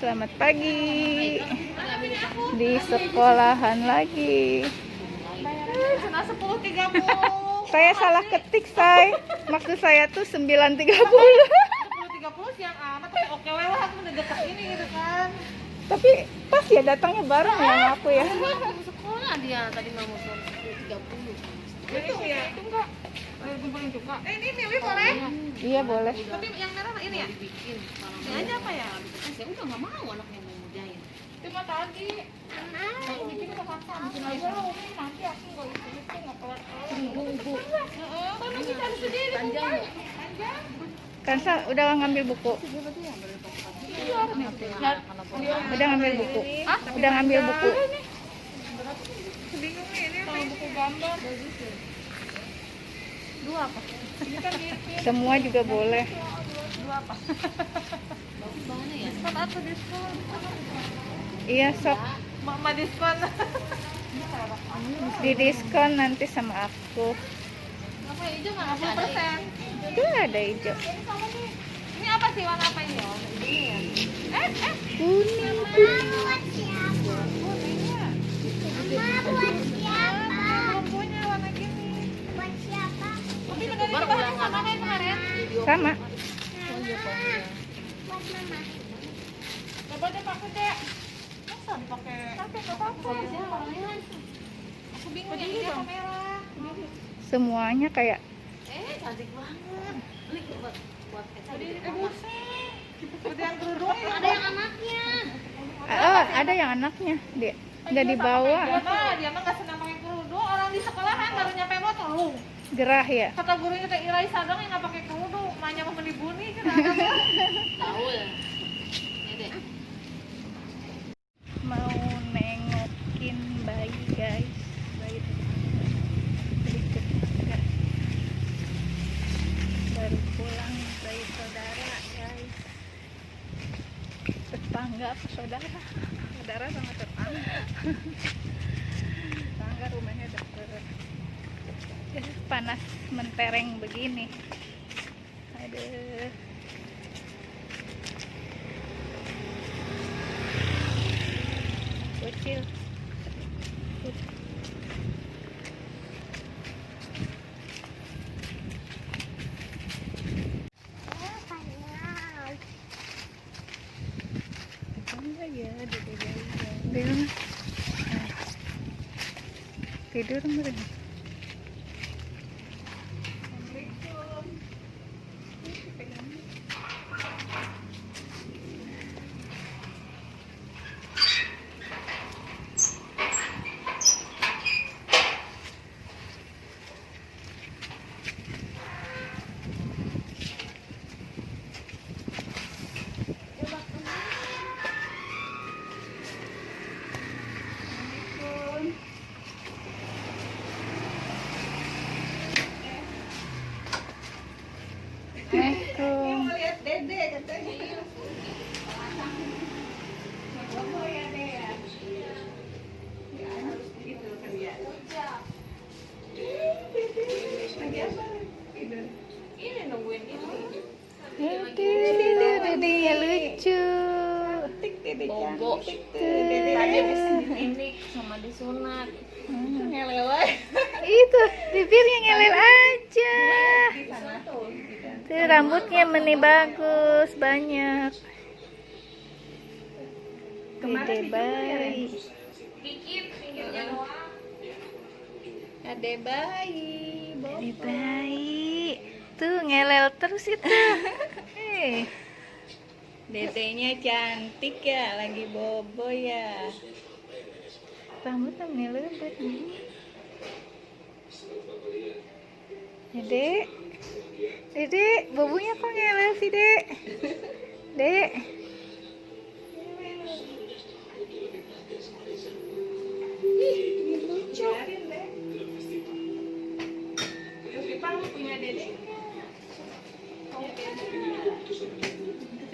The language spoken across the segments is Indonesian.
Selamat pagi. Di sekolahan lagi. Cuma 10.30. Saya salah ketik, say. Maksud saya tuh 9.30. 10.30 siang amat, tapi oke lah aku udah dekat ini gitu kan. Tapi pas ya datangnya bareng ya sama aku ya. Sekolah dia tadi mau musuh 10.30. Itu ya, itu enggak. Kumpulin juga. Ini milih boleh? Iya boleh. Tapi yang merah ini ya? Dibikin. Ini aja apa ya? Saya udah nggak mau anaknya mau mujain. Cuma tadi. Mau bikin terpaksa, bikin aja loh. Nanti aku nggak itu nggak kelar. Ibu-ibu. Kan nanti cari sendiri. Panjang ya? Panjang. Kansa udah ngambil buku. Udah ngambil buku. Udah ngambil buku. Bingung nih, ini apa buku gambar? Dua apa? Ini kan mirip. Semua juga boleh. Dua apa? Bagus banget ya. Diskon atau diskon? Iya sok. Mama diskon. Di diskon nanti sama aku. Apa hijau nggak? 50%. Itu ada hijau. Ini apa sih, warna apa ini? Oh, ini ya. Kuning. Kuningnya. Belum punya warna gini. Tapi negara Baru ini ulang sama kayak kemarin. Sama. Coba deh pakai deh. Masa dipakai? Pakai nggak apa-apa. Aku bingung yang ini apa merah. Semuanya kayak Cantik banget. Beli buat Eca Jadi di buset. Udah yang kerudung. Ada yang anaknya. oh, ada yang anaknya. Dia nggak dibawa. Dia mah nggak senang pakai kerudung. Orang di sekolahan baru nyampe motor lu. Gerah ya. Kata gurunya teh Irai Sadang yang nggak pakai kerudung, nanya mau beli buni kan Tahu ya. Ya deh. Mau nengokin bayi guys. Bayi sedikit agak baru pulang dari saudara guys. Tetangga apa saudara? Saudara sama tetangga. Tetangga rumahnya deket. Panas mentereng begini. Aduh. Kecil. Ya, tidur mereka. Assalamualaikum. lihat dede katanya. Ini nungguin ini. Dedenya lucu. Bobo. Dede tadi habis ini sama disunat. Ngelewat. Itu bibirnya ngelel aja. Tuh rambutnya meni bagus banyak. Dede bayi. Ade bayi. Dede bayi. Tuh ngelel terus itu. Dedenya cantik ya, lagi bobo ya. Rambutnya meni lembut. Dede. Dede, bobunya kok ngelel sih, Dek? Dek. Lucu. Jepang punya dede.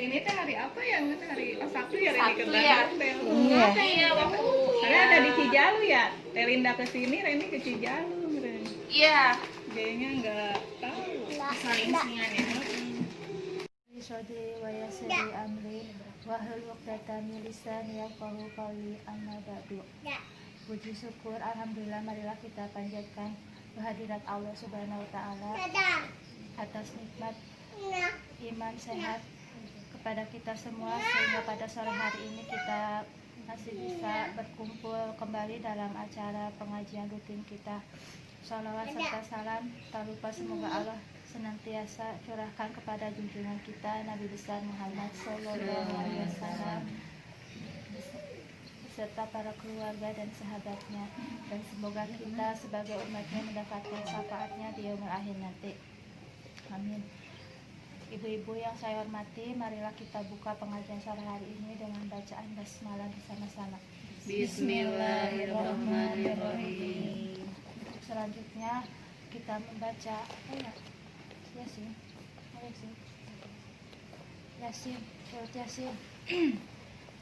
Ini teh hari apa ya? Hari Sabtu ya, Reni ke Bandung. Iya. Iya, waktu. Karena ada di Cijalu ya. Telinda ke sini, Reni ke Cijalu. Iya. Kayaknya nggak tahu. Saling singan ya. sadri wa yassir li amri wahlul 'uqdatam min lisani yafqahu qawli. Amma ba'du. Puji syukur alhamdulillah marilah kita panjatkan kehadirat Allah Subhanahu wa taala atas nikmat iman sehat kepada kita semua, sehingga pada sore hari ini kita masih bisa berkumpul kembali dalam acara pengajian rutin kita. Shalawat serta salam tak lupa semoga Allah senantiasa curahkan kepada junjungan kita Nabi besar Muhammad Sallallahu Alaihi Wasallam serta para keluarga dan sahabatnya, dan semoga kita sebagai umatnya mendapatkan syafaatnya di yaumul akhir nanti. Amin. Ibu-ibu yang saya hormati, marilah kita buka pengajian sore hari ini dengan bacaan basmalah bersama-sama. Bismillahirrahmanirrahim. Selanjutnya kita membaca Yasin. Yasin, surat Yasin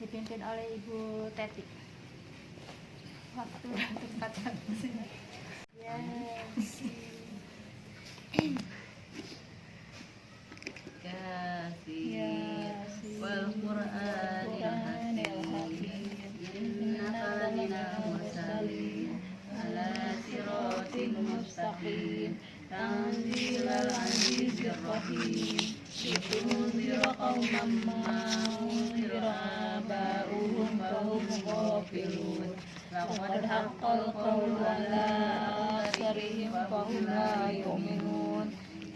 dipimpin oleh Ibu Teti. Waktu dan tempat Yasin. Wal Qur'anil Hakim innaka laminal mursalin ala siratin mustaqim tanzilal azizir rahim litunzira qauman ma unzira aba'uhum fahum ghafilun laqad haqqal qawlu ala aktharihim fahum la yu'minun.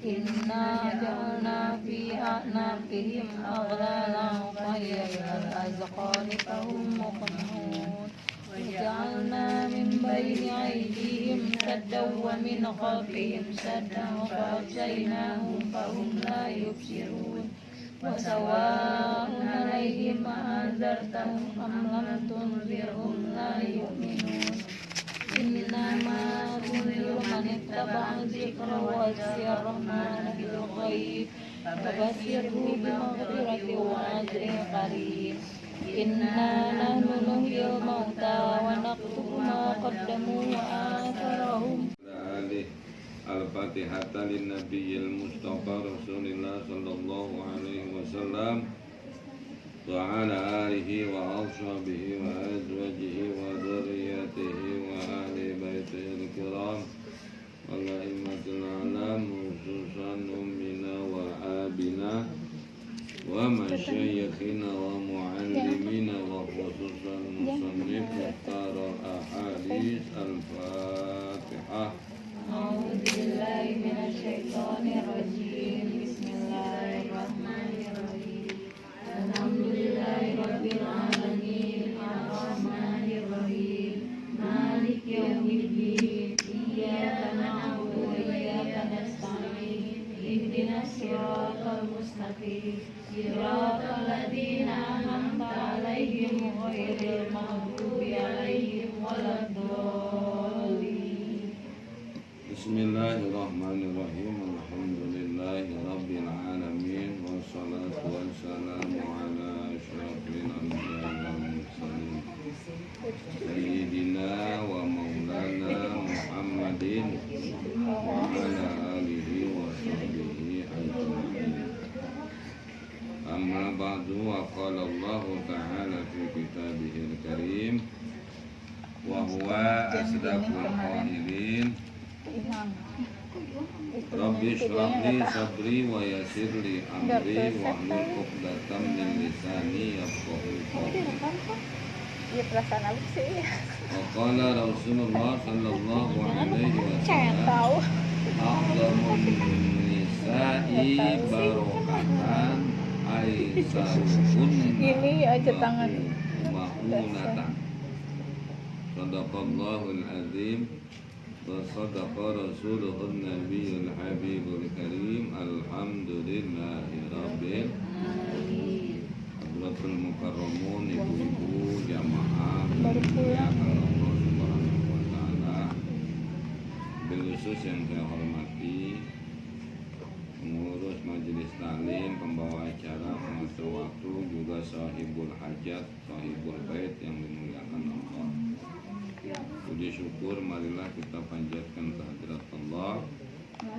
Inna ja'alna fi a'naqihim aghlalan fahiya ilal azqani fahum muqmahun wa ja'alna min bayni aydihim saddan wa min khalfihim saddan fa aghshaynahum fahum la yubsirun wa sawa'un 'alaihim a'anzartahum am lam tunzirhum la yu'minun. Innama tunziru man ittaba'a dzikra wa khashiya rahmana bil ghaib fabashshirhu bi maghfiratin wa ajrin karim. Inna nahnu nuhyil mauta wa naktubu ma qaddamu wa atharahum. Al-Fatihata linnabiyil Mustafa Rasulillah sallallahu alaihi wasallam wa ala alihi wa ashabihi wa azwajihi wa dzurriyyatihi wa ahli baitihi al-kiram wal a'immatil a'lam khususan ummina wa abina wa masyayikhina wa muallimina wa khususan musannif mukhtar al-ahadits al-Fatihah. A'udzu billahi minasy syaithanir rajim. Bismillahirrahmanirrahim. Alhamdulillahi rabbil alamin arrahmanir rahim maliki yaumiddin iyyaka na'budu wa iyyaka nasta'in ihdinas siratal mustaqim siratal ladzina an'amta 'alaihim ghairil maghdubi 'alaihim waladdallin. Bismillahirrahmanirrahim. Alhamdulillahi rabbil alamin wassalatu wassalamu ala asyrafil anbiya'i wal mursalin sayyidina wa maulana Muhammadin wa ala alihi wa sahbihi ajma'in. Amma ba'du, wa qala Allah ta'ala fi kitabihil karim wa huwa asdaqul qailin Rabbi shrah li sadri wa yassir li amri wahlul 'uqdatam min lisani yafqahu qawli. Iya, perasaan aku sih. Wa qala Rasulullah sallallahu alaihi wasallam Tahu. a'dhamun nisa'i barokatan aisaruhun Gini aja tangan. ma'unatan. Sadaqallahul azim wa sadaqa rasuluhun nabiyul habibul karim. Alhamdulillahi rabbil Hadratul mukarramun, ibu-ibu jamaah dimuliakan Allah subhanahu wa ta'ala. Bil khusus yang saya hormati pengurus majelis taklim, pembawa acara, pengatur waktu, juga sahibul hajat, sahibul bait yang dimuliakan Allah. Puji syukur marilah kita panjatkan kehadirat Allah,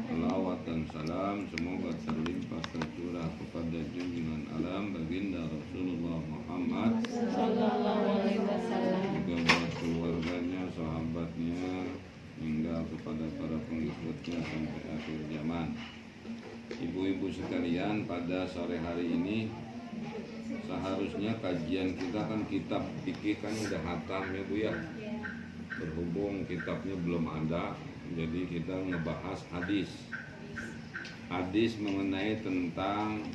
selawat dan salam semoga terlimpah tercurah kepada junjungan alam baginda Rasulullah Muhammad Sallallahu alaihi wasallam. juga buat keluarganya, sahabatnya, hingga kepada para pengikutnya sampai akhir zaman. Ibu-ibu sekalian, pada sore hari ini seharusnya kajian kita kan kitab fikih kan udah hatam ya Bu ya. Berhubung kitabnya belum ada, jadi kita ngebahas hadis. Hadis mengenai tentang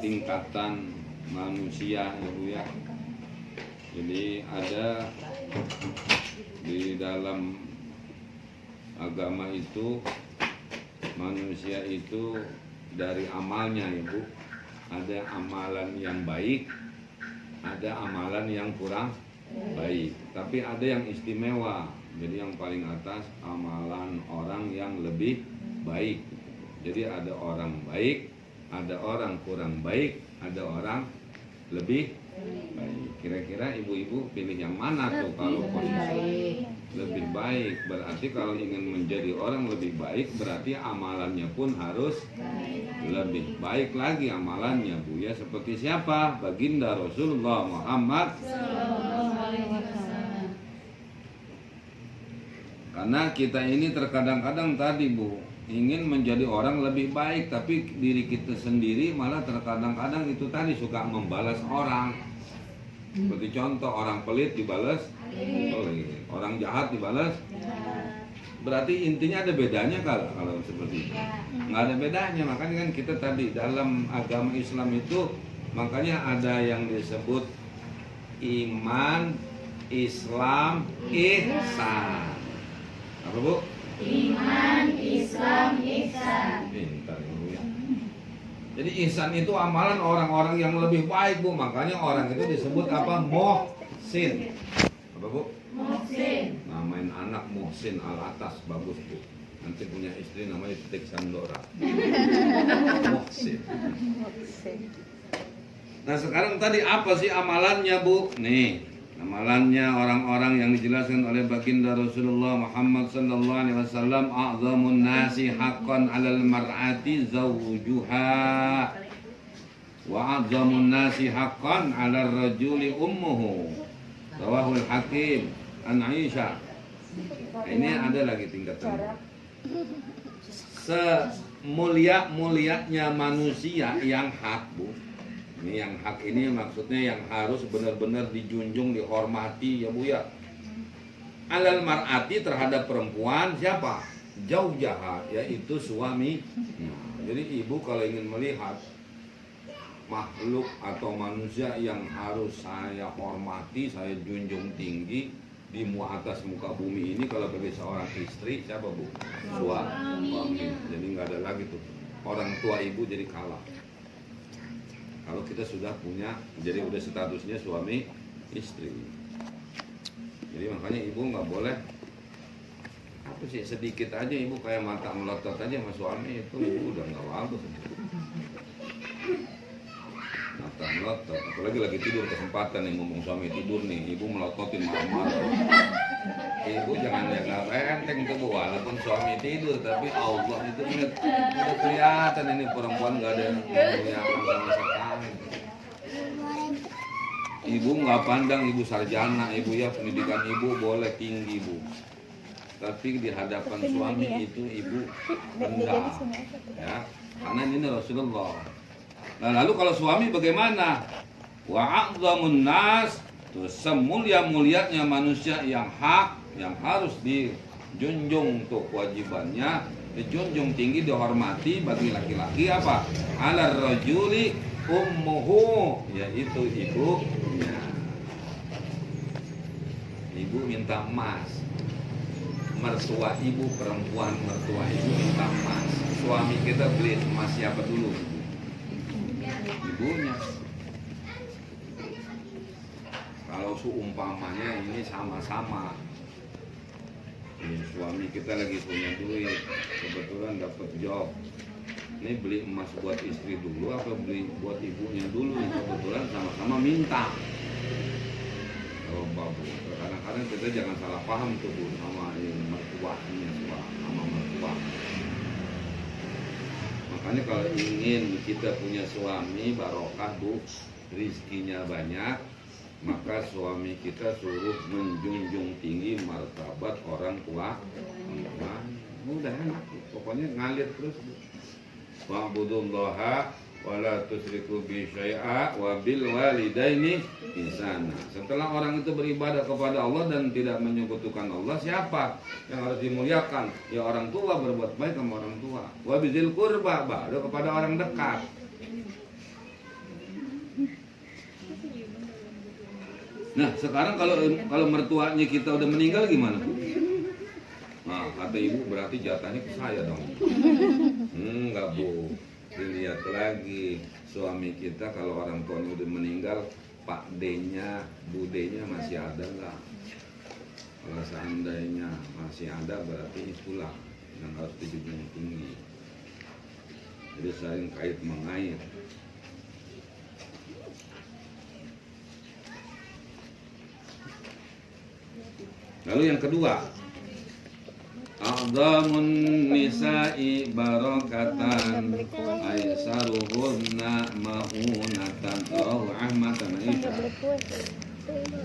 tingkatan manusia ya Bu ya. Jadi ada di dalam agama itu manusia itu dari amalnya ya Bu. Ada amalan yang baik, ada amalan yang kurang baik. Tapi ada yang istimewa. Jadi yang paling atas amalan orang yang lebih baik. Jadi ada orang baik, ada orang kurang baik, ada orang lebih baik. Kira-kira ibu-ibu pilih yang mana tuh kalau posisi lebih baik? Berarti kalau ingin menjadi orang lebih baik berarti amalannya pun harus lebih baik lagi amalannya Bu ya. Seperti siapa? Baginda Rasulullah Muhammad. Karena kita ini terkadang-kadang tadi Bu ingin menjadi orang lebih baik, tapi diri kita sendiri malah terkadang-kadang itu tadi suka membalas orang. Seperti contoh orang pelit dibalas pelit, orang jahat dibalas. Berarti intinya ada bedanya kalau seperti itu? Nggak ada bedanya. Makanya kan kita tadi dalam agama Islam itu makanya ada yang disebut iman, Islam, ihsan. Apa Bu? Iman, Islam, ihsan. Pintar Ibu ya. Jadi ihsan itu amalan orang-orang yang lebih baik Bu. Makanya orang itu disebut apa? Muhsin. Apa Bu? Muhsin. Namain anak Muhsin Al-Atas, bagus Bu. Nanti punya istri namanya Titik Sandora. Muhsin. Nah sekarang tadi apa sih amalannya Bu? Nih, amalannya orang-orang yang dijelaskan oleh baginda Rasulullah Muhammad sallallahu alaihi wasallam, a'zamun nasi haqqan 'alal mar'ati zawjuha wa a'zamun nasi haqqan 'alal rajuli ummuhu. Rawahul Hakim an Aisyah. Ini ada lagi tingkatan. Semulia-mulianya manusia yang hak Bu. Ini yang hak ini maksudnya yang harus benar-benar dijunjung, dihormati ya Bu ya. Alal mar'ati terhadap perempuan siapa? Zaujaha, yaitu suami. Jadi ibu kalau ingin melihat makhluk atau manusia yang harus saya hormati, saya junjung tinggi di atas muka bumi ini, kalau bagi seorang istri siapa Bu? Suami. Jadi nggak ada lagi tuh orang tua ibu jadi kalah. Kalau kita sudah punya, jadi udah statusnya suami istri. Jadi makanya ibu nggak boleh apa sih, sedikit aja ibu kayak mata melotot aja sama suami itu ibu udah nggak bagus. Mata melotot, apalagi lagi tidur kesempatan nih ngomong suami tidur nih, ibu melototin marah-marah. Ibu jangan jaga enteng tuh Bu, walaupun suami tidur tapi Allah itu udah kelihatan ini perempuan nggak ada yang kelihatan sama sekali. Ibu nggak pandang ibu sarjana ibu ya, pendidikan ibu boleh tinggi Bu, tapi di hadapan suami itu ibu rendah ya, karena ini Rasulullah. Nah lalu kalau suami bagaimana? Wa a'zamun nas, tuh semulia-mulianya manusia yang hak, yang harus dijunjung tuh kewajibannya, dijunjung tinggi, dihormati bagi laki-laki apa? Alar rajuli ummuhu, yaitu ibunya. Ibu minta emas, mertua ibu, perempuan mertua ibu minta emas. Suami kita beli emas siapa dulu? Ibunya. Kalau seumpamanya ini sama-sama, ini suami kita lagi punya duit, kebetulan dapat job, ini beli emas buat istri dulu apa beli buat ibunya dulu? Kebetulan sama-sama minta. Oh Bu, kadang-kadang kita jangan salah paham tuh Bu sama mertuanya, sama mertua. Makanya kalau ingin kita punya suami barokah bu, rizkinya banyak, maka suami kita suruh menjunjung tinggi martabat orang tua. Mudah enak, pokoknya ngalir terus. Wa'budullaha wa la tusyriku bi syai'a wa bil walidaini ihsana. Setelah orang itu beribadah kepada Allah dan tidak menyekutukan Allah, siapa yang harus dimuliakan? Ya orang tua, berbuat baik sama orang tua. Wa bizil qurba, baru kepada orang dekat. Nah, sekarang kalau mertuanya kita udah meninggal gimana? Nah, kata ibu berarti jatahnya ke saya dong. Enggak bu, dilihat lagi suami kita kalau orang tuanya udah meninggal, Pak D-nya, Bu D-nya masih ada nggak? Kalau seandainya masih ada berarti itulah yang harus dijunjung tinggi. Jadi saling kait mengait. Lalu yang kedua, a'dhamun nisa'i barakatan aisaruhunna ma'unatan rawahu Ahmad dan Aisyah.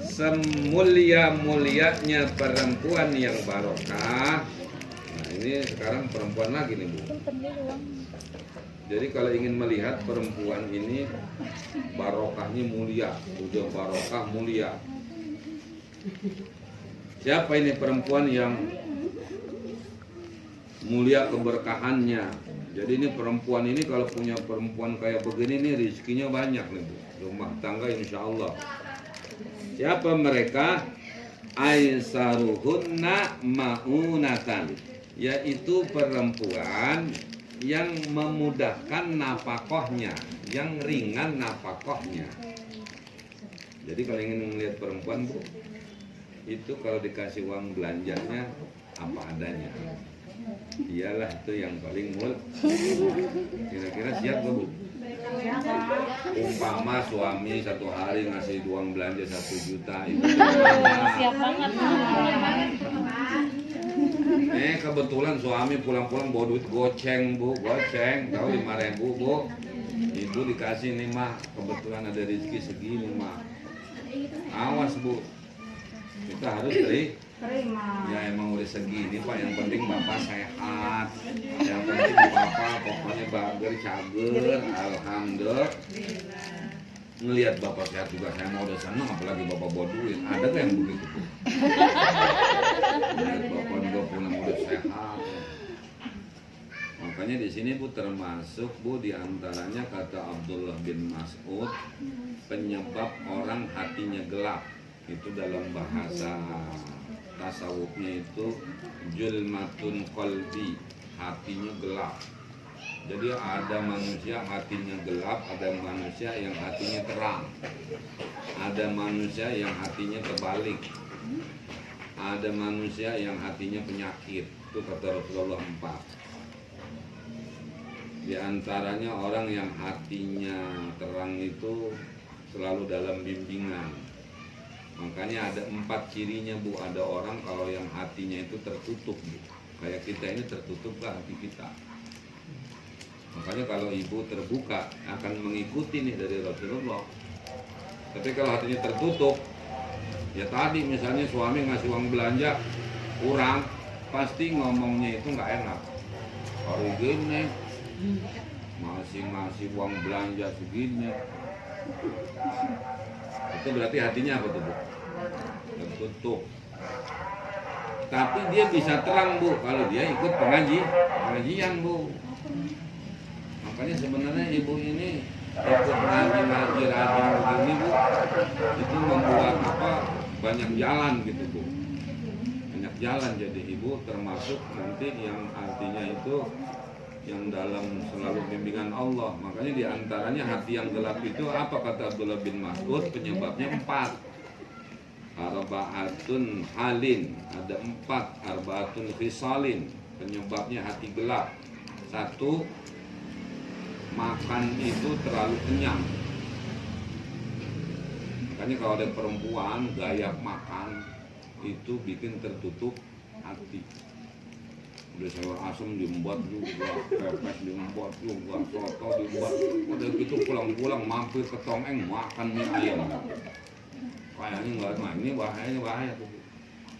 Semulia-mulianya perempuan yang barokah. Nah, ini sekarang perempuan lagi nih Bu. Jadi kalau ingin melihat perempuan ini barokahnya mulia, udah barokah mulia. Siapa ini perempuan yang mulia keberkahannya? Jadi ini perempuan ini kalau punya perempuan kayak begini nih rezekinya banyak nih Bu. Rumah tangga insya Allah. Siapa mereka? Aisaruhunna ma'unatan, yaitu perempuan yang memudahkan napakohnya, yang ringan napakohnya. Jadi kalau ingin melihat perempuan Bu, itu kalau dikasih uang belanjanya apa adanya, iyalah itu yang paling mul. Kira-kira siap gak Bu? Umpama suami satu hari ngasih uang belanja 1 juta itu Siap banget. kebetulan suami pulang-pulang bawa duit goceng Bu, goceng tahu 5.000 Bu, ibu dikasih nih mah, kebetulan ada rezeki segini mah, awas Bu, kita harus terima. Ya emang udah segini Pak, yang penting Bapak sehat, yang penting Bapak pokoknya bager cager, alhamdulillah. Ngelihat Bapak sehat juga saya mau udah senang, apalagi Bapak bawa duit. Ada gak yang begitu Bu? Ngelihat Bapak juga pulang udah sehat. Makanya di sini Bu termasuk Bu diantaranya kata Abdullah bin Mas'ud, penyebab orang hatinya gelap. Itu dalam bahasa tasawufnya itu julmatun qalbi, hatinya gelap. Jadi ada manusia hatinya gelap, ada manusia yang hatinya terang, ada manusia yang hatinya terbalik, ada manusia yang hatinya penyakit. Itu kata Rasulullah 4. Di antaranya orang yang hatinya terang itu selalu dalam bimbingan. Makanya ada 4 cirinya Bu. Ada orang kalau yang hatinya itu tertutup Bu. Kayak kita ini tertutuplah hati kita. Makanya kalau ibu terbuka akan mengikuti nih dari Rasulullah. Tapi kalau hatinya tertutup, ya tadi misalnya suami ngasih uang belanja kurang, pasti ngomongnya itu nggak enak. Hari gini masih ngasih uang belanja segini, itu berarti hatinya apa tuh Bu? Tertutup. Tapi dia bisa terang Bu kalau dia ikut pengajian Bu. Makanya sebenarnya ibu ini ikut ngaji rajin begini Bu, itu membuat banyak jalan gitu Bu, banyak jalan. Jadi ibu termasuk nanti yang artinya itu yang dalam selalu bimbingan Allah. Makanya diantaranya hati yang gelap itu apa kata Abdullah bin Mas'ud, penyebabnya 4. Arba'atun halin, ada 4. Arba'atun khisalin, penyebabnya hati gelap. 1, makan itu terlalu kenyang. Makanya kalau ada perempuan gaya makan itu bikin tertutup hati. Udah sayur asem diembat juga, pepes diembat juga, soto diembat. Udah gitu pulang-pulang mampir ke Tongeng makan mie ayam. Kayaknya nggak, nah ini bahaya tuh.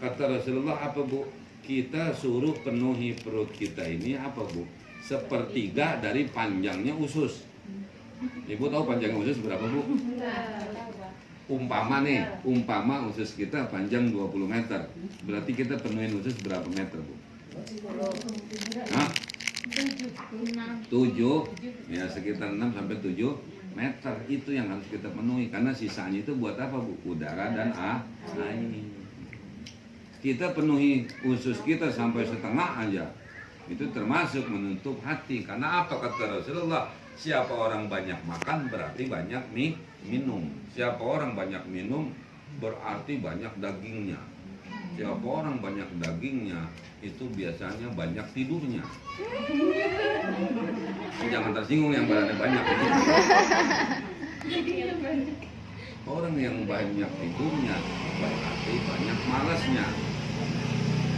Kata Rasulullah apa Bu? Kita suruh penuhi perut kita ini apa Bu? Sepertiga dari panjangnya usus. Ibu tahu panjangnya usus berapa Bu? Umpama usus kita panjang 20 meter. Berarti kita penuhin usus berapa meter Bu? Hah? 7. Ya sekitar 6 sampai 7 meter. Itu yang harus kita penuhi. Karena sisanya itu buat apa Bu? Udara dan air. Kita penuhi usus kita sampai setengah aja. Itu termasuk menutup hati. Karena apa kata Rasulullah? Siapa orang banyak makan berarti banyak minum. Siapa orang banyak minum berarti banyak dagingnya. Siapa orang banyak dagingnya itu biasanya banyak tidurnya. Jangan tersinggung yang badannya banyak. Orang yang banyak tidurnya berarti banyak malasnya.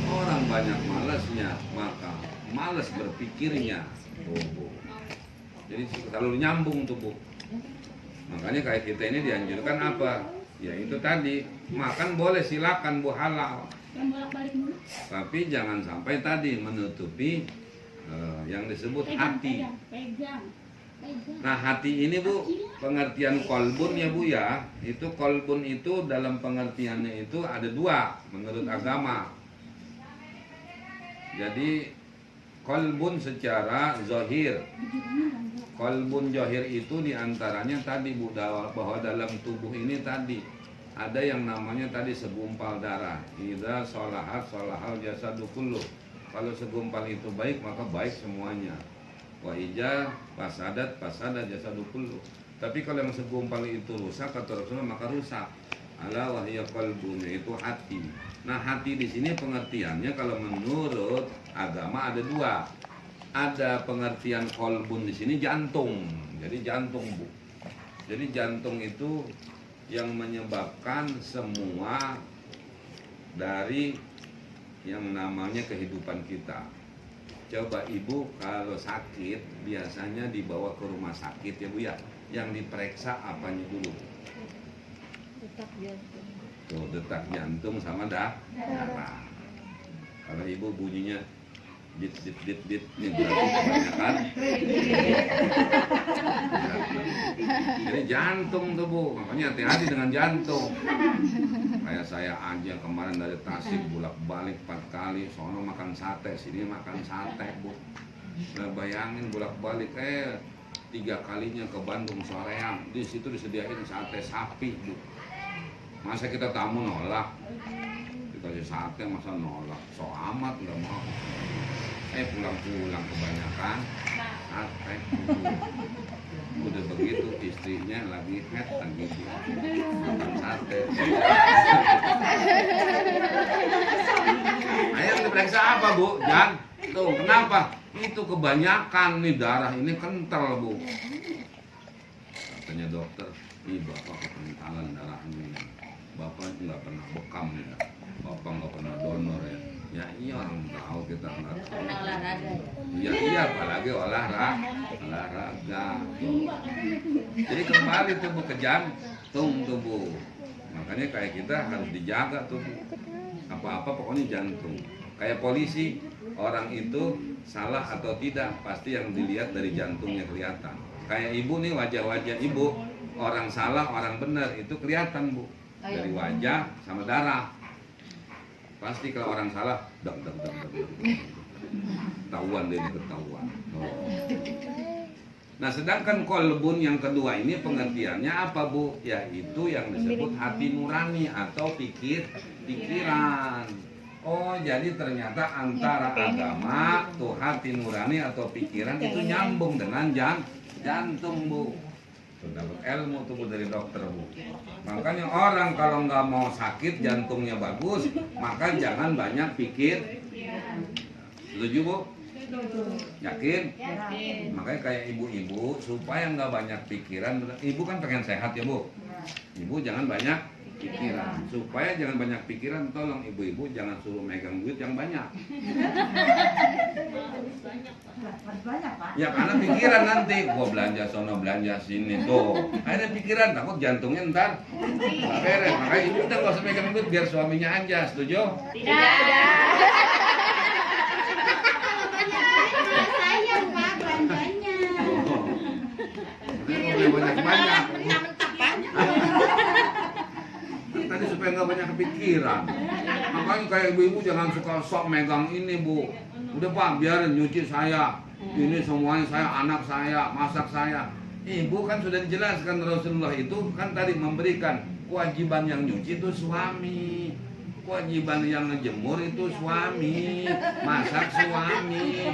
Orang banyak malasnya maka malas berpikirnya. Jadi selalu nyambung tuh Bu. Makanya kayak kita ini dianjurkan apa? Ya itu tadi, makan boleh silakan Bu, halal. Tapi jangan sampai tadi menutupi yang disebut hati. Nah hati ini Bu, pengertian kolbun ya Bu ya. Itu kolbun itu dalam pengertiannya itu ada dua menurut agama. Jadi kolbun secara zahir. Kolbun zahir itu diantaranya tadi Bu, bahwa dalam tubuh ini tadi ada yang namanya tadi segumpal darah. Idza sholahat sholahal jasadu kullu. Kalau segumpal itu baik maka baik semuanya. Wa ija fasadat fasada jasadu kullu. Tapi kalau yang segumpal itu rusak kata Rasulullah maka rusak. Ala wahya qalbun, itu hati. Nah hati di sini pengertiannya kalau menurut agama ada dua. Ada pengertian kolbun di sini jantung. Jadi jantung Bu. Jadi jantung itu yang menyebabkan semua dari yang namanya kehidupan kita. Coba Ibu kalau sakit biasanya dibawa ke rumah sakit ya Bu ya. Yang diperiksa apanya dulu? Detak jantung. Tuh, detak jantung sama darah. Kalau Ibu bunyinya dit ini berarti kebanyakan. Jadi jantung tuh Bu, makanya hati-hati dengan jantung. Kayak saya aja kemarin dari Tasik bolak-balik 4 kali, sono makan sate, sini makan sate Bu. Nah, bayangin bolak-balik 3 kalinya ke Bandung soreang, di situ disediain sate sapi Bu. Masa kita tamu nolak? Dikasih sate masa nolak? So amat nggak mau. Pulang-pulang kebanyakan sate. Udah begitu istrinya lagi lagi makan sate. Ayo diperiksa apa Bu? Tuh kenapa? Itu kebanyakan nih darah ini kental Bu. Katanya dokter, ih bapak kekentalan darahnya. Bapak nggak pernah bekam ya. Bapak nggak pernah donor ya. Ya iya orang tahu kita nggak tahu. Iya apalagi olahraga. Jadi kembali tubuh ke jantung tubuh. Makanya kayak kita harus dijaga tubuh. Apa-apa pokoknya jantung. Kayak polisi, orang itu salah atau tidak pasti yang dilihat dari jantungnya kelihatan. Kayak Ibu nih wajah-wajah Ibu, orang salah orang benar itu kelihatan Bu. Dari wajah sama darah. Pasti kalau orang salah, ketahuan dia ketahuan. Nah sedangkan kolbun yang kedua ini pengertiannya apa Bu? Yaitu yang disebut hati nurani atau pikiran. Oh jadi ternyata antara agama tuh hati nurani atau pikiran itu nyambung dengan jantung Bu. Dapat ilmu tuh Bu dari dokter Bu. Makanya orang kalau nggak mau sakit jantungnya bagus, maka jangan banyak pikir. Setuju Bu? Yakin? Makanya kayak ibu-ibu supaya nggak banyak pikiran. Ibu kan pengen sehat ya Bu. Ibu jangan banyak pikiran. Supaya jangan banyak pikiran, tolong ibu-ibu jangan suruh megang duit yang banyak. Ya karena pikiran nanti, gua belanja sono belanja sini tuh. Akhirnya pikiran, takut jantungnya ntar nggak beres. Makanya ibu udah nggak usah megang duit biar suaminya aja, setuju? Sayang Pak belanjanya. Banyak-banyak. Tadi supaya nggak banyak kepikiran. Makanya kayak ibu-ibu jangan suka sok megang ini bu. Udah Pak, biarin nyuci saya. Ini semuanya saya, anak saya, masak saya. Ibu kan sudah dijelaskan Rasulullah itu kan tadi memberikan kewajiban yang nyuci itu suami. Kewajiban yang ngejemur itu suami. Masak suami.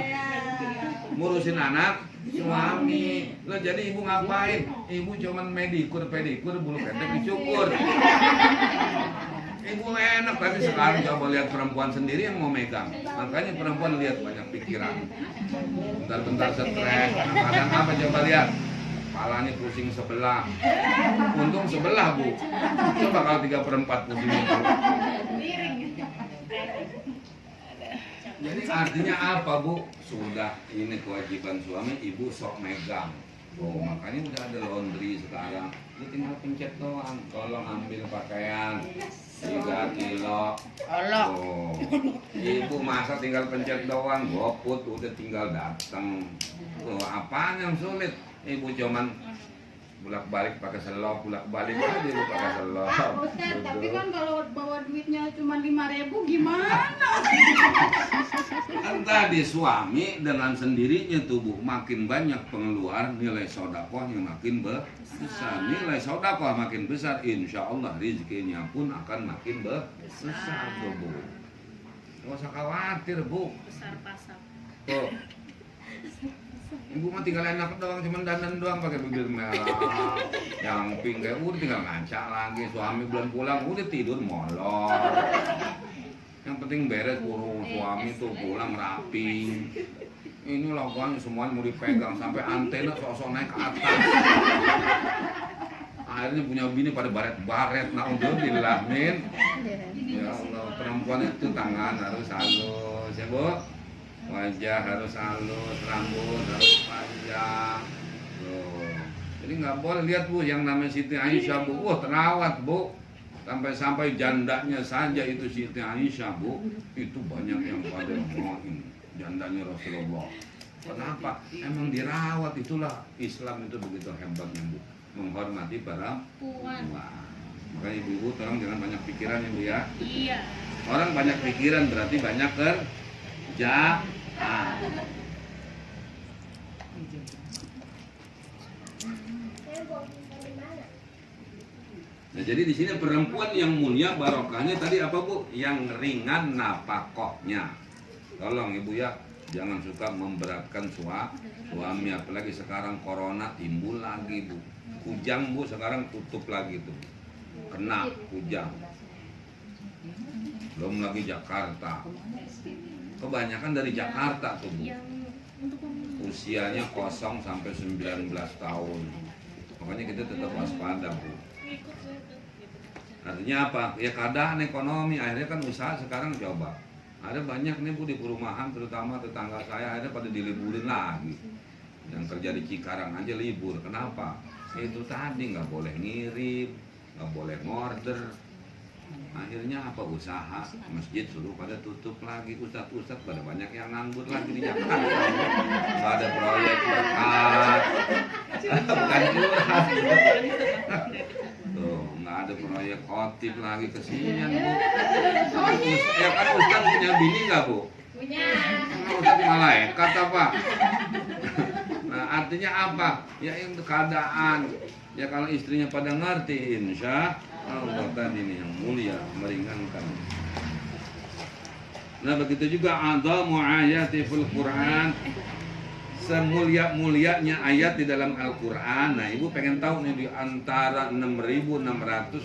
Ngurusin anak suami. Lah jadi ibu ngapain? Ibu cuman pedikur, bulu ketek dicukur. Ibu enak, tapi sekarang coba lihat perempuan sendiri yang mau megang. Makanya perempuan lihat banyak pikiran. Bentar-bentar stres, kadang-kadang apa coba lihat. Kepalanya pusing sebelah. Untung sebelah bu. Coba kalau 3/4 pusing itu. Jadi artinya apa bu? Sudah ini kewajiban suami, ibu sok megang. Oh makanya udah ada laundry sekarang. Ini tinggal pencet doang. Tolong ambil pakaian 3 kilo. Oh, ibu masa tinggal pencet doang, GoFood udah tinggal datang. Oh, apaan yang sulit? Ibu cuman bolak-balik pakai selop, bolak-balik aja ibu pakai selop. Ustaz, tapi kan kalau bawa duitnya cuma 5.000 gimana? Kan tadi suami dengan sendirinya tubuh makin banyak pengeluar, nilai sodakohnya makin besar. Nilai sodakoh makin besar, insya Allah rezekinya pun akan makin besar tubuh. Gak usah khawatir bu. Besar pasar. Tuh. Ibu mah tinggal enak doang, cuman dandan doang pakai bibir merah, yang pink kayak udah tinggal ngaca lagi. Suami bulan pulang udah tidur molor. Yang penting beres burung suami tuh pulang rapi. Ini logonya semuanya mau dipegang sampai antena sosok naik ke atas. Akhirnya punya bini pada baret-baret, naudzubillah min. Ya Allah, perempuan itu tangan harus halus ya bu. Wajah harus halus, rambut harus panjang. Tuh. Jadi nggak boleh lihat bu, yang namanya Siti Aisyah bu, wah terawat bu. Sampai jandanya saja itu Siti Aisyah bu, itu banyak yang pada ngomongin jandanya Rasulullah. Kenapa? Emang dirawat, itulah Islam itu begitu hebatnya bu, menghormati para perempuan. Makanya ibu-ibu tolong jangan banyak pikiran ya bu ya. Iya. Orang banyak pikiran berarti banyak kerja. Nah, jadi di sini perempuan yang mulia barokahnya tadi apa bu? Yang ringan napakohnya. Tolong ibu ya, jangan suka memberatkan suami, apalagi sekarang corona timbul lagi bu. Kujang bu sekarang tutup lagi tuh, kena kujang. Belum lagi Jakarta. Kebanyakan dari Jakarta tuh bu. Usianya 0 sampai 19 tahun. Makanya kita tetap waspada bu. Artinya apa? Ya keadaan ekonomi, akhirnya kan usaha sekarang coba. Ada banyak nih bu di perumahan, terutama tetangga saya akhirnya pada diliburin lagi. Yang kerja di Cikarang aja libur. Kenapa? Itu tadi nggak boleh ngirim, nggak boleh ngorder. Akhirnya apa, usaha masjid suruh pada tutup lagi, ustadz pada banyak yang nganggur lagi di Jakarta. Nggak ada proyek berkat, bukan curhat. Tuh nggak ada proyek khotib lagi, kesian bu. Ya kan ustadz punya bini nggak bu? Punya. Ustadz malaikat apa? Nah artinya apa? Ya yang keadaan. Ya kalau istrinya pada ngerti, insya Allah tadi ini yang mulia meringankan. Nah begitu juga a'dhamu ayati fil Quran, semulia-mulianya ayat di dalam Al-Quran. Nah ibu pengen tahu nih, di antara 6.666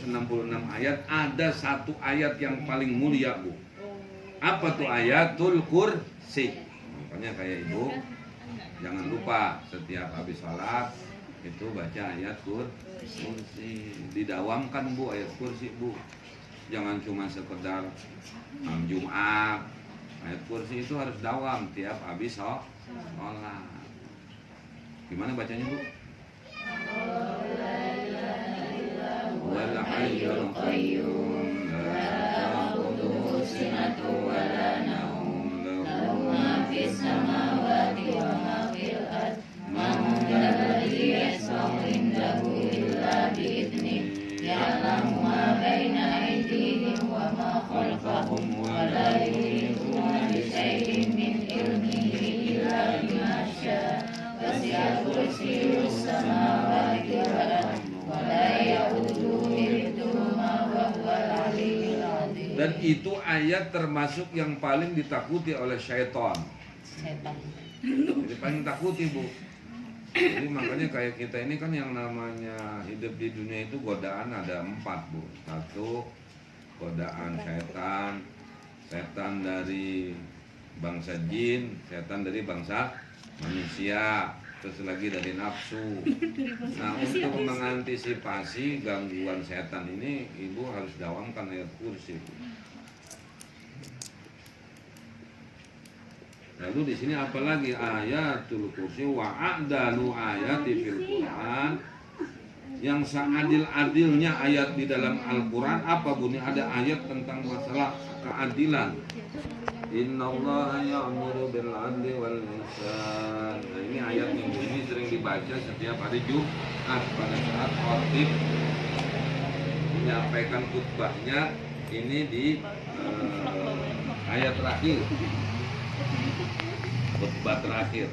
ayat ada satu ayat yang paling mulia bu. Apa tuh? Ayatul Kursi. Makanya kayak ibu jangan lupa setiap habis sholat itu baca ayat kursi. Didawamkan Bu ayat kursi Bu. Jangan cuma sekedar Jumat. Ayat kursi itu harus dawam tiap habis sholat. Gimana bacanya Bu? Wal hayyul qayyum la ta'khudhuhu sinatun wa la nawm lahu ma fis samawati wa ma fil ardh man alladhi yashfa'u indahu illa bi'idhnihi ya'lamu ma baina aydihim wa ma khalfahum wa la yuhituna bi shay'in min ilmihi illa bima syaa wasi'a kursiyyuhu samawati wal ardh wa la ya'uduhu hifdhuhuma wa huwal 'aliyyul 'azim. Dan itu ayat termasuk yang paling ditakuti oleh syaitan. Jadi paling takuti Bu. Jadi makanya kayak kita ini kan yang namanya hidup di dunia itu godaan ada 4 Bu. 1 godaan setan, setan dari bangsa jin, setan dari bangsa manusia, terus lagi dari nafsu. Nah untuk mengantisipasi gangguan setan ini Ibu harus dawamkan ayat kursi. Lalu di sini apalagi ayatul kursi wa a'dalu ayati fil Quran, yang seadil-adilnya ayat di dalam Al-Quran apa bunyi? Ada ayat tentang masalah keadilan. Innallaha ya'muru bil 'adli wal ihsan. Nah, ini ayat minggu ini sering dibaca setiap hari Jumat pada saat khatib menyampaikan khutbahnya ini di ayat terakhir. Khutbah terakhir.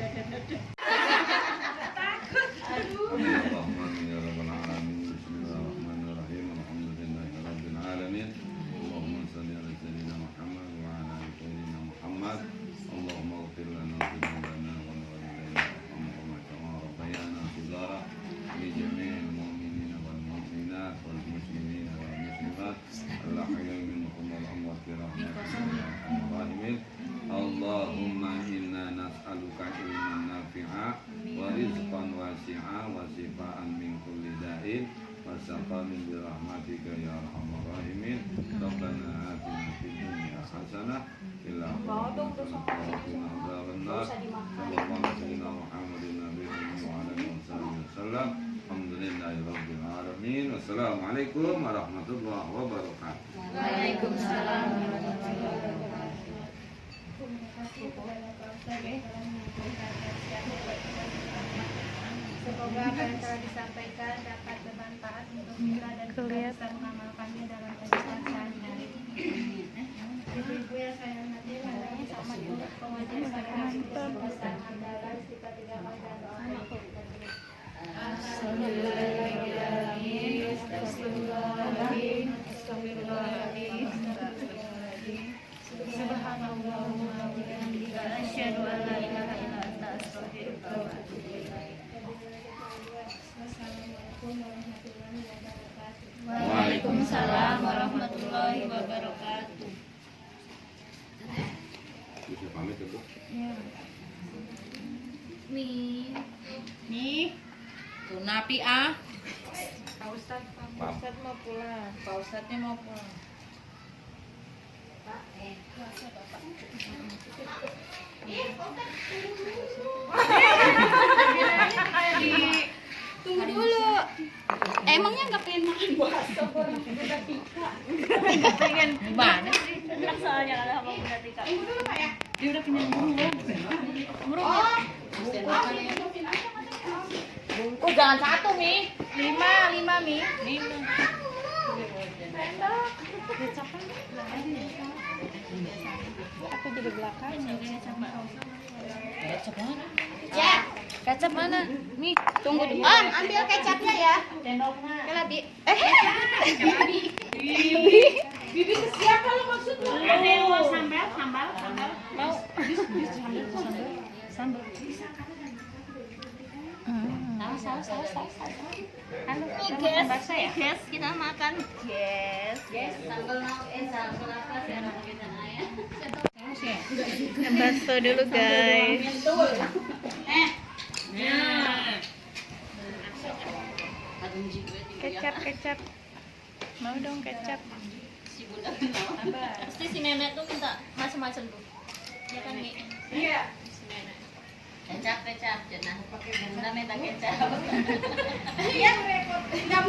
Bismillahirrahmanirrahim. Alhamdulillahirabbil alamin. Allahumma shalli ala sayyidina Muhammad wa ala ali sayyidina Muhammad. Allahumma ighfir lana dzunubana wa walidayna warhamhuma kama rabbayana shighara. Li jami'il mu'minina wal mu'minat wal muslimina wal muslimat. Al-ahya'i minhum wal amwat bi rahmatika ya arhamar rahimin. Allahumma inna nas'aluka ilman nafi'a wa rizqan wasi'a wa shifaan min kulli da'in wa saqamin bi rahmatika ya arhamar rahimin. Rabbana atina fid dunya hasanah fil akhirati hasanah wa qina adzabannar. Sallallahu alaihi Muhammadin nabiyyi wa ala alihi wasallam. Alhamdulillahirabbil alamin. Wassalamualaikum warahmatullahi wabarakatuh. Waalaikumsalam. Semoga apa yang telah disampaikan dapat bermanfaat untuk kita dan kita bisa mengamalkannya dalam kehidupan sehari-hari. Ibu-ibu yang saya hormati, marilah sama dulu pengajian pada hari ini bersama adalah kita tidak ada doa. Astagfirullahaladzim, astagfirullahaladzim, astagfirullahaladzim. Subhanallahumma wa bihamdika asyhadu an la ilaha illa anta astaghfiruka wa atubu ilaik. Wassalamualaikum warahmatullahi wabarakatuh. Waalaikumsalam warahmatullahi wabarakatuh. Bisa pamit ya Bu? Nih. Tuh napi ah. Pak Ustadz mau pulang. Pak Ustadznya mau pulang. Tunggu dulu. Emangnya nggak pengen makan bakso? Pengen Gimana sih? soalnya ada sama Bunda Tika. Tunggu dulu Pak ya. Dia udah kenyang duluan. Bungkus jangan 1 Mi. 5 Mi. 5. Aku jadi belakang. Kecap mana? Ya. Kecap mana? Mi. Tunggu dulu. Ambil kecapnya ya. Kela Bi. Bibi ke siapa lo maksudnya? Ada yang mau sambal. Mau. Sambal. Halo, guys, kita makan. Yes. Sambal apa sih anak kita ayah? Bakso dulu, guys. Kecap. Mau dong kecap. Pasti si nenek tuh minta macam-macam tuh. Ya kan, Mi? Iya. Si nenek. Kecap, jangan pakai bunda minta kecap. Iya repot. Nggak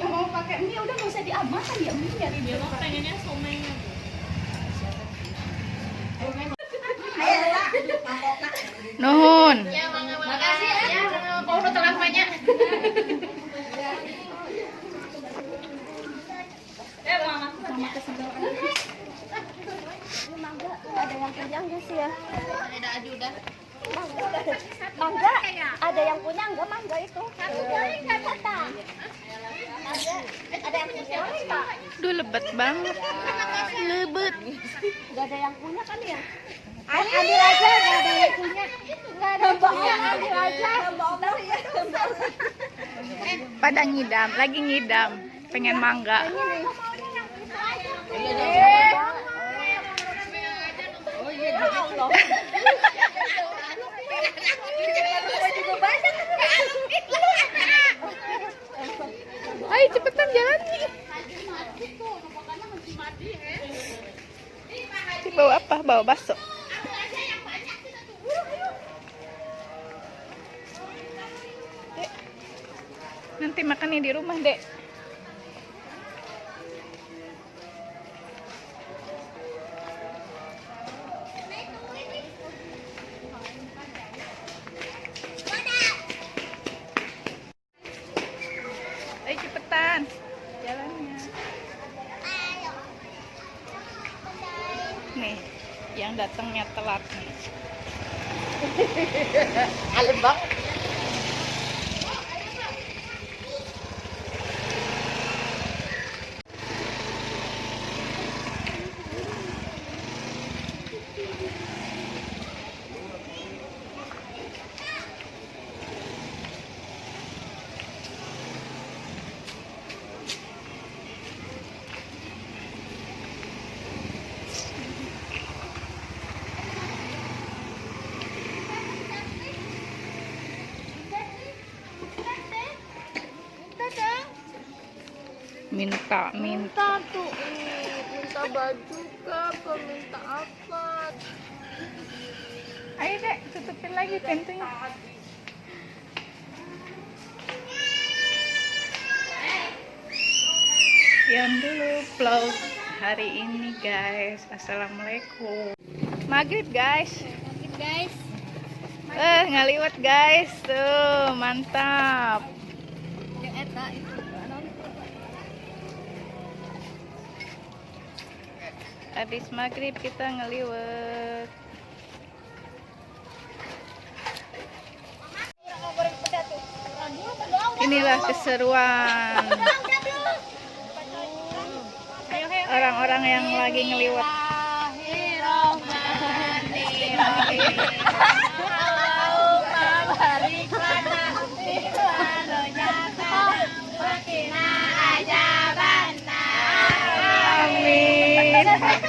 mau pakai mie, udah nggak usah diamalkan ya mie ya. Dia mah pengennya somenya tuh. Nuhun. Ya, makasih ya. Kau udah telah banyak. Mangga ada yang punya enggak sih ya? Ada aja udah. Mangga ada yang punya enggak mangga itu? Ada yang punya enggak? Duh lebat banget. Lebet. Enggak ada yang punya kan ya? Ambil aja, enggak ada yang punya. Enggak ada yang punya, ambil aja. Pada ngidam, lagi ngidam. Pengen mangga. Ayo cepetan jalan nih. Bawa apa? Bawa bakso. Dek, nanti makannya di rumah, Dek. Ayo cepetan jalannya. Nih, yang datangnya telat nih. Alim banget. Minta. Tuh, minta baju ke, minta apa? Ayo, Dek, tutupin lagi pintunya. Sekian dulu vlog hari ini, guys. Assalamualaikum. Maghrib, guys. Ngaliwat, guys. Tuh, mantap. Habis maghrib kita ngeliwet. Inilah keseruan orang-orang yang lagi ngeliwet. Amin.